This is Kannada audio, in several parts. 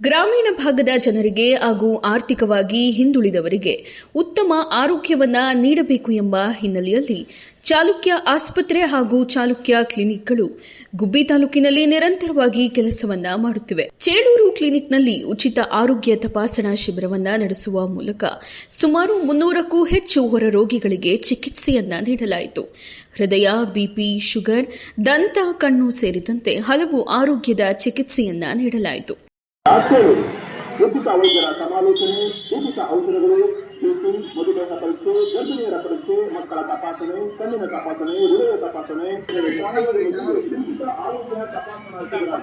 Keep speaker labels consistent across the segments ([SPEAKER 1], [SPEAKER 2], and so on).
[SPEAKER 1] ಗ್ರಾಮೀಣ ಭಾಗದ ಜನರಿಗೆ ಹಾಗೂ ಆರ್ಥಿಕವಾಗಿ ಹಿಂದುಳಿದವರಿಗೆ ಉತ್ತಮ ಆರೋಗ್ಯವನ್ನ ನೀಡಬೇಕು ಎಂಬ ಹಿನ್ನೆಲೆಯಲ್ಲಿ ಚಾಲುಕ್ಯ ಆಸ್ಪತ್ರೆ ಹಾಗೂ ಚಾಲುಕ್ಯ ಕ್ಲಿನಿಕ್ಗಳು ಗುಬ್ಬಿ ತಾಲೂಕಿನಲ್ಲಿ ನಿರಂತರವಾಗಿ ಕೆಲಸವನ್ನ ಮಾಡುತ್ತಿವೆ. ಚೇಳೂರು ಕ್ಲಿನಿಕ್ನಲ್ಲಿ ಉಚಿತ ಆರೋಗ್ಯ ತಪಾಸಣಾ ಶಿಬಿರವನ್ನ ನಡೆಸುವ ಮೂಲಕ ಸುಮಾರು 300ಕ್ಕೂ ಹೆಚ್ಚು ಹೊರ ರೋಗಿಗಳಿಗೆ ಚಿಕಿತ್ಸೆಯನ್ನ ನೀಡಲಾಯಿತು. ಹೃದಯ, ಬಿಪಿ, ಶುಗರ್, ದಂತ, ಕಣ್ಣು ಸೇರಿದಂತೆ ಹಲವು ಆರೋಗ್ಯದ ಚಿಕಿತ್ಸೆಯನ್ನ ನೀಡಲಾಯಿತು.
[SPEAKER 2] ಉಚಿತ ವೈದ್ಯರ ಸಮಾಲೋಚನೆ, ಉಚಿತ ಔಷಧಗಳು, ಬಿಪಿ, ಮಧುಮೇಹ ಪರೀಕ್ಷೆ, ಗರ್ಭಿಣಿಯರ ಪರೀಕ್ಷೆ, ಮಕ್ಕಳ ತಪಾಸಣೆ, ಕಣ್ಣಿನ ತಪಾಸಣೆ, ಹೃದಯ ತಪಾಸಣೆ, ಉಚಿತ ಆರೋಗ್ಯ ತಪಾಸಣಾ ಶಿಬಿರ.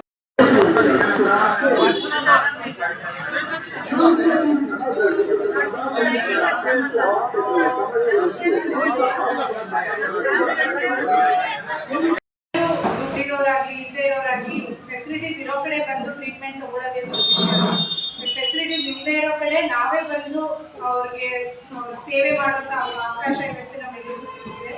[SPEAKER 3] ದುಡ್ಡಿರೋರಾಗ್ಲಿ ಇಲ್ಲದೆ ಇರೋರಾಗ್ಲಿ ಫೆಸಿಲಿಟೀಸ್ ಇರೋ ಕಡೆ ಬಂದು ಟ್ರೀಟ್ಮೆಂಟ್ ತಗೊಳ್ಳೋದೇ ದೊಡ್ಡ ವಿಷಯ. ಫೆಸಿಲಿಟೀಸ್ ಇಲ್ಲದೆ ಇರೋ ಕಡೆ ನಾವೇ ಬಂದು ಅವ್ರಿಗೆ ಸೇವೆ ಮಾಡೋಂಥ ಅವಕಾಶ ಇವತ್ತು ನಮ್ಮೆಲ್ಲರಿಗೂ ಸಿಕ್ಕಿದೆ.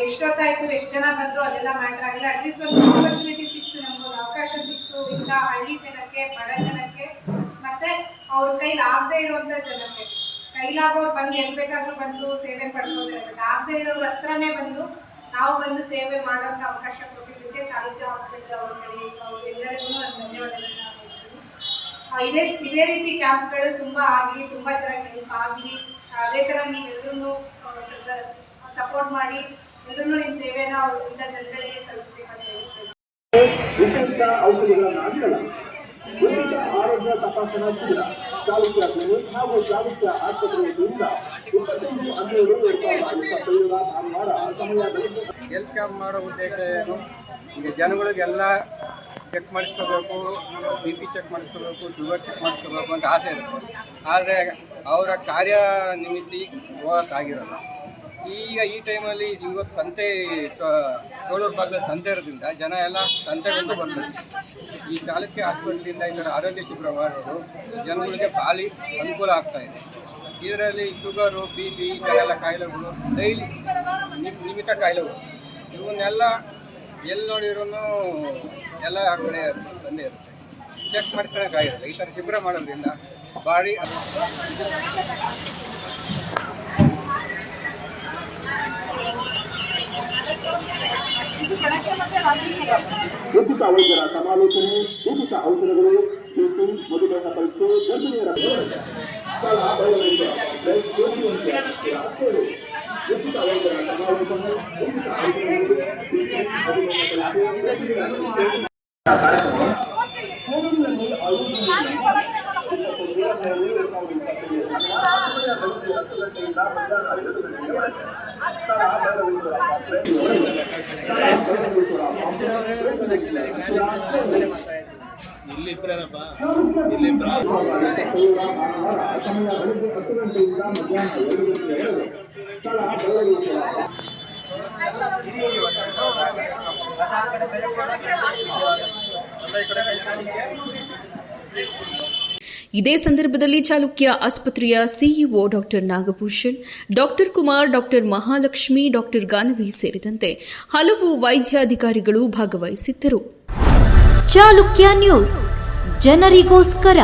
[SPEAKER 3] ಎಷ್ಟೊತ್ತಾಯ್ತು, ಎಷ್ಟು ಜನ ಬಂದ್ರು ಅದೆಲ್ಲ ಮ್ಯಾಟ್ರ್ ಆಗಿಲ್ಲ. ಅಟ್ಲೀಸ್ಟ್ ಒಂದು ಆಪರ್ಚುನಿಟಿ ಸಿಕ್ತು, ನಮ್ಗೊಂದು ಅವಕಾಶ ಸಿಕ್ತು. ಇಂಥ ಹಳ್ಳಿ ಜನಕ್ಕೆ, ಬಡ ಜನಕ್ಕೆ, ಮತ್ತೆ ಅವ್ರ ಕೈಲಿ ಆಗದೆ ಇರುವಂಥ ಜನಕ್ಕೆ, ಕೈಲಾಗೋರು ಬಂದು ಎಲ್ಲಿ ಬೇಕಾದ್ರೂ ಬಂದು ಸೇವೆ ಪಡ್ಕೋತಾರೆ. ಬಟ್ ಆಗದೆ ಇರೋರ ಹತ್ರನೇ ಬಂದು ನಾವು ಬಂದು ಸೇವೆ ಮಾಡೋಂಥ ಅವಕಾಶ ಕೊಟ್ಟಿದ್ದಕ್ಕೆ ಚಾಲುಕ್ಯ ಹಾಸ್ಪಿಟಲ್ ಅವ್ರ ಕಡೆ ಎಲ್ಲರಿಗೂ ನಾನು ಧನ್ಯವಾದಗಳನ್ನ ಹೇಳ್ತೀನಿ. ಇದೇ ರೀತಿ ಕ್ಯಾಂಪ್ಗಳು ತುಂಬ ಆಗಲಿ, ತುಂಬ ಚೆನ್ನಾಗಿ ಹೆಲ್ಪ್ ಆಗಲಿ. ಅದೇ ಥರ ನೀವೆಲ್ಲರೂ ಸಪೋರ್ಟ್ ಮಾಡಿ ಎಲ್ಲರೂ ನಿಮ್ಮ ಸೇವೆನ ಇಂಥ ಜನಗಳಿಗೆ ಸಲ್ಲಿಸಬೇಕಂತ ಹೇಳ್ತೀನಿ.
[SPEAKER 2] ಉಚಿತ ಔಷಧಿಗಳನ್ನ ಉಚಿತ ಆರೋಗ್ಯ ತಪಾಸಣಾ ಶಿಬಿರ ಚಾಲುಕ್ಯ ಕ್ಲಿನಿಕ್ ಹಾಗೂ ಚಾಲುಕ್ಯ ಆಸ್ಪತ್ರೆಯಿಂದ 25/12/2025 ಭಾನುವಾರ ಸಮಯ.
[SPEAKER 4] ಹೆಲ್ತ್ ಕ್ಯಾಂಪ್ ಮಾಡೋ ಉದ್ದೇಶ ಏನು? ಈಗ ಜನಗಳಿಗೆಲ್ಲ ಚೆಕ್ ಮಾಡಿಸ್ಕೋಬೇಕು, ಬಿ ಪಿ ಚೆಕ್ ಮಾಡಿಸ್ಕೋಬೇಕು, ಶುಗರ್ ಚೆಕ್ ಮಾಡಿಸ್ಕೋಬೇಕು ಅಂತ ಆಸೆ ಇರುತ್ತೆ. ಆದರೆ ಅವರ ಕಾರ್ಯ ನಿಮಿತ್ತಿ ಹೋಗೋಕ್ಕಾಗಿರೋಲ್ಲ. ಈಗ ಈ ಟೈಮಲ್ಲಿ ಇವತ್ತು ಸಂತೆ, ಚೋಳೂರು ಭಾಗದಲ್ಲಿ ಸಂತೆ ಇರೋದ್ರಿಂದ ಜನ ಎಲ್ಲ ಸಂತೆಗೊಂಡು ಬರ್ತಾರೆ. ಈ ಚಾಲುಕ್ಯ ಆಸ್ಪತ್ರೆಯಿಂದ ಈ ಥರ ಆರೋಗ್ಯ ಶಿಬಿರ ಮಾಡೋದು ಜನಗಳಿಗೆ ಭಾಳ ಅನುಕೂಲ ಆಗ್ತಾಯಿದೆ. ಇದರಲ್ಲಿ ಶುಗರು, ಬಿ ಪಿ, ಈ ಥರ ಎಲ್ಲ ಕಾಯಿಲೆಗಳು, ಡೈಲಿ ನಿಮಿತ್ತ ಕಾಯಿಲೆಗಳು, ಇವನ್ನೆಲ್ಲ ಎಲ್ಲಿ ನೋಡಿರೂ ಎಲ್ಲ ಆ ಕಡೆ ಬಂದೇ ಇರುತ್ತೆ. ಚೆಕ್ ಮಾಡಿಸ್ಕೊಳಕ್ಕಾಗಿರಲ್ಲ. ಈ ಥರ ಶಿಬಿರ ಮಾಡೋದ್ರಿಂದ ಭಾರಿ
[SPEAKER 2] ಉಚಿತ ವೈದ್ಯರ ಸಮಾಲೋಚನೆ, ಉಚಿತ ಔಷಧಗಳು, ಬಿಪಿ, ಮಧುಮೇಹ ಪರೀಕ್ಷೆ, ಗರ್ಭಿಣಿಯರ ಉಚಿತ ವೈದ್ಯರ ಸಮಾಲೋಚನೆ, ಉಚಿತ ಔಷಧಗಳು, ಬಿಪಿ, ಮಧುಮೇಹ ಪರೀಕ್ಷೆ
[SPEAKER 5] ಇಲ್ಲಿಬ್ರೇನಪ್ಪ
[SPEAKER 1] ಇದೇ ಸಂದರ್ಭದಲ್ಲಿ ಚಾಲುಕ್ಯ ಆಸ್ಪತ್ರೆಯ CEO doctor Nagabhushan, doctor Kumar, doctor Mahalakshmi, doctor Ganavi ಸೇರಿದಂತೆ ಹಲವು ವೈದ್ಯಾಧಿಕಾರಿಗಳು ಭಾಗವಹಿಸಿದ್ದರು.
[SPEAKER 6] ಚಾಲುಕ್ಯ ನ್ಯೂಸ್, ಜನರಿಗೋಸ್ಕರ.